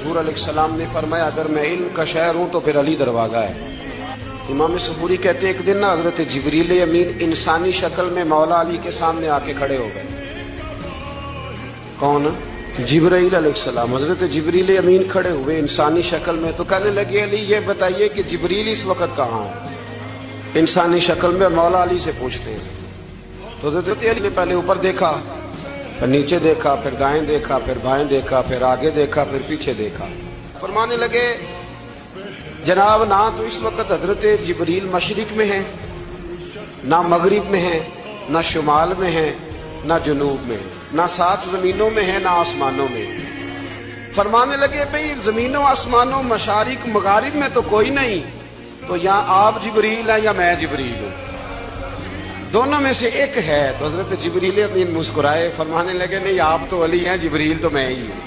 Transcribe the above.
حضور علیہ السلام نے فرمایا اگر میں علم کا شہر ہوں تو پھر علی دروازہ ہے۔ امام سحوری کہتے ہیں ایک دن نا حضرت جبریل امین انسانی شکل میں مولا علی کے سامنے آ کے کھڑے ہو گئے۔ کون؟ جبرائیل علیہ السلام۔ حضرت جبریل امین کھڑے ہوئے انسانی شکل میں، تو کہنے لگے علی یہ بتائیے کہ جبریل اس وقت کہاں ہے؟ انسانی شکل میں مولا علی سے پوچھتے ہیں۔ تو حضرت علی نے پہلے اوپر دیکھا، پھر نیچے دیکھا، پھر دائیں دیکھا، پھر بائیں دیکھا، پھر آگے دیکھا، پھر پیچھے دیکھا۔ فرمانے لگے جناب نہ تو اس وقت حضرت جبریل مشرق میں ہیں، نہ مغرب میں ہیں، نہ شمال میں ہیں، نہ جنوب میں ہیں، نہ 7 زمینوں میں ہیں، نہ آسمانوں میں ہیں۔ فرمانے لگے بھئی زمینوں آسمانوں مشارق مغارب میں تو کوئی نہیں، تو یا آپ جبریل ہیں یا میں جبریل ہوں، دونوں میں سے ایک ہے۔ تو حضرت جبریل امین مسکرائے، فرمانے لگے نہیں آپ تو علی ہیں، جبریل تو میں ہی ہوں۔